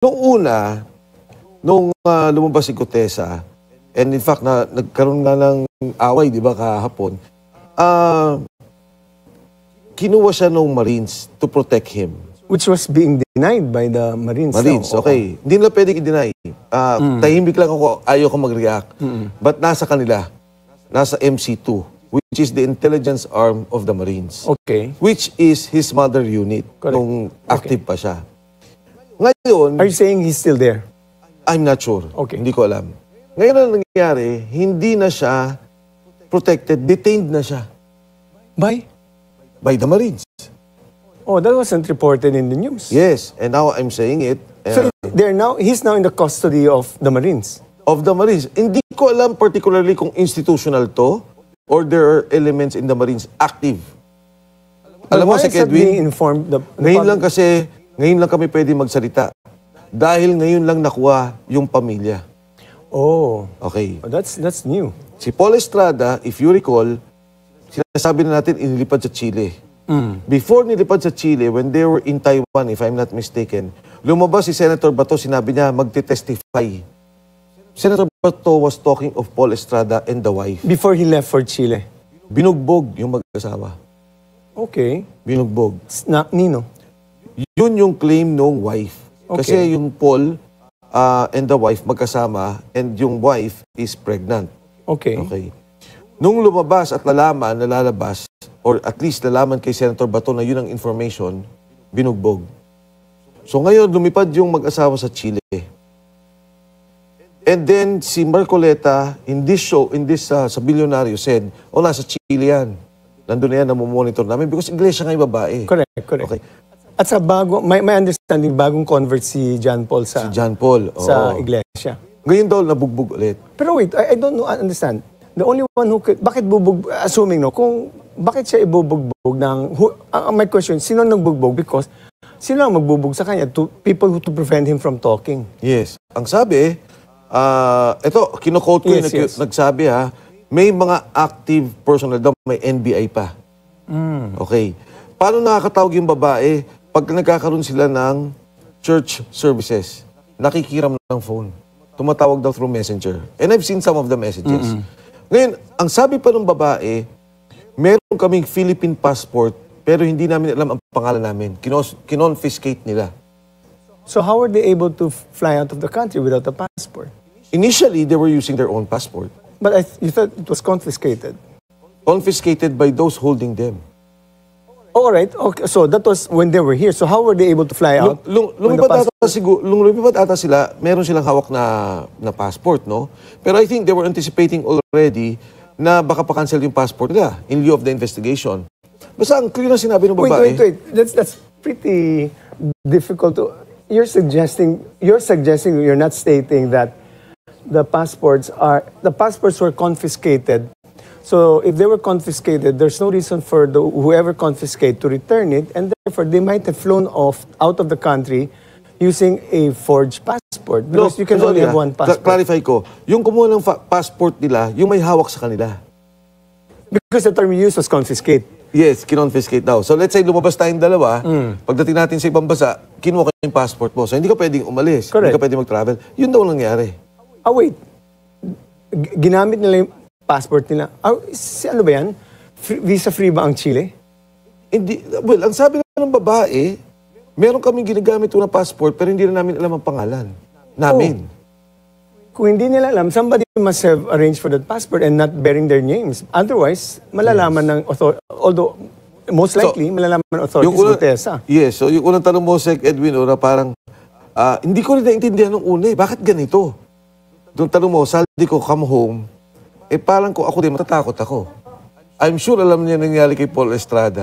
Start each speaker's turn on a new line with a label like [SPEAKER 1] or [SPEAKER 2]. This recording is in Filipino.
[SPEAKER 1] Noong una, nung lumabas si Gutesa, and in fact, nagkaroon nga ng away, di ba, kahapon, kinuha siya ng Marines to protect him.
[SPEAKER 2] Which was being denied by the Marines.
[SPEAKER 1] Marines, okay. Hindi nila pwedeng i-deny. Tahimik lang ako, ayaw ko mag-react. But nasa kanila, nasa MC2, which is the intelligence arm of the Marines.
[SPEAKER 2] Okay.
[SPEAKER 1] Which is his mother unit, nung active pa siya. Ngayon...
[SPEAKER 2] Are you saying he's still there?
[SPEAKER 1] I'm not sure.
[SPEAKER 2] Okay.
[SPEAKER 1] Hindi ko alam. Ngayon ang nangyayari, hindi na siya protected, detained na siya.
[SPEAKER 2] By
[SPEAKER 1] the Marines.
[SPEAKER 2] Oh, that wasn't reported in the news.
[SPEAKER 1] Yes, and now I'm saying it.
[SPEAKER 2] So he's now in the custody of the Marines?
[SPEAKER 1] Of the Marines. Hindi ko alam particularly kung institutional to or there are elements in the Marines active.
[SPEAKER 2] Alam mo, si Edwin,
[SPEAKER 1] ngayon lang kami pwede magsalita. Dahil ngayon lang nakuha yung pamilya.
[SPEAKER 2] Oh.
[SPEAKER 1] Okay.
[SPEAKER 2] Oh, that's new.
[SPEAKER 1] Si Paul Estrada, if you recall, sinasabi na natin inilipad sa Chile. Before nilipad sa Chile, when they were in Taiwan, if I'm not mistaken, lumabas si Senator Bato, sinabi niya magte-testify. Senator Bato was talking of Paul Estrada and the wife.
[SPEAKER 2] Before he left for Chile?
[SPEAKER 1] Binugbog yung mag-asawa.
[SPEAKER 2] Okay.
[SPEAKER 1] Binugbog.
[SPEAKER 2] Nino?
[SPEAKER 1] Yun yung claim ng wife.
[SPEAKER 2] Okay.
[SPEAKER 1] Kasi yung Paul and the wife magkasama and yung wife is pregnant.
[SPEAKER 2] Okay.
[SPEAKER 1] Okay. Nung lumabas at nalalabas, or at least nalaman kay Senator Bato na yun ang information, binugbog. So ngayon, lumipad yung mag-asawa sa Chile. And then, si Marcoleta, in this sa Bilyonaryo, said, nasa Chile yan. Nandun na yan, namomonitor namin because iglesia nga yung babae.
[SPEAKER 2] Correct. Okay. At sa may understanding, bagong convert si John Paul sa iglesia.
[SPEAKER 1] Ngayon daw, nabugbog ulit.
[SPEAKER 2] Pero wait, I don't understand. The only one who could, bakit assuming bakit siya ibubugbog my question, sino nagbugbog? Because sino ang magbugbog sa kanya? People who to prevent him from talking.
[SPEAKER 1] Yes. Ang sabi, ito, kino-quote ko nagsabi may mga active personnel daw, may NBI pa. Okay. Paano nakakatawag yung babae pag nagkakaroon sila ng church services? Nakikiram ng phone. Tumatawag daw through messenger. And I've seen some of the messages. Ngayon, ang sabi pa ng babae, meron kaming Philippine passport, pero hindi namin alam ang pangalan namin. Kinonfiscate nila.
[SPEAKER 2] So how were they able to fly out of the country without a passport?
[SPEAKER 1] Initially, they were using their own passport.
[SPEAKER 2] But you thought it was confiscated?
[SPEAKER 1] Confiscated by those holding them.
[SPEAKER 2] All right. Okay. So that was when they were here. So how were they able to fly out?
[SPEAKER 1] Lumipat ata sila, meron silang hawak na passport, no? Pero I think they were anticipating already na baka pa-cancel yung passport nila in lieu of the investigation. Basta ang clear na sinabi ng babae.
[SPEAKER 2] Wait. That's pretty difficult to... You're suggesting you're not stating that the passports were confiscated. So if they were confiscated, there's no reason for whoever confiscated to return it, and therefore they might have flown out of the country using a forged passport because you can only have one passport.
[SPEAKER 1] Clarify ko, yung kumuha ng passport nila, yung may hawak sa kanila.
[SPEAKER 2] Because the term used was confiscate.
[SPEAKER 1] Yes, kinonfiscate daw. So let's say lumabas tayong dalawa, pagdating natin sa ibang bansa, kinuha ko yung passport mo. So hindi ka pwedeng umalis,
[SPEAKER 2] Correct.
[SPEAKER 1] Hindi ka pwedeng mag-travel. Yun daw nangyari.
[SPEAKER 2] Wait. Ginamit nila yung passport nila. Ano ba yan? Visa-free ba ang Chile?
[SPEAKER 1] Hindi. Well, ang sabi ng babae, meron kaming ginagamit na passport pero hindi na namin alam ang pangalan namin.
[SPEAKER 2] Kung hindi nila alam, somebody must have arranged for that passport and not bearing their names. Otherwise, malalaman ng although most likely, malalaman ng authorities Gutesa.
[SPEAKER 1] Yes. So yung unang tanong mo, Sec Edwin, parang hindi ko rin naintindihan nung una bakit ganito? Doon tanong mo, Saldi ko, come home, parang ko ako din, matatakot ako. I'm sure alam niya nangyari kay Paul Estrada.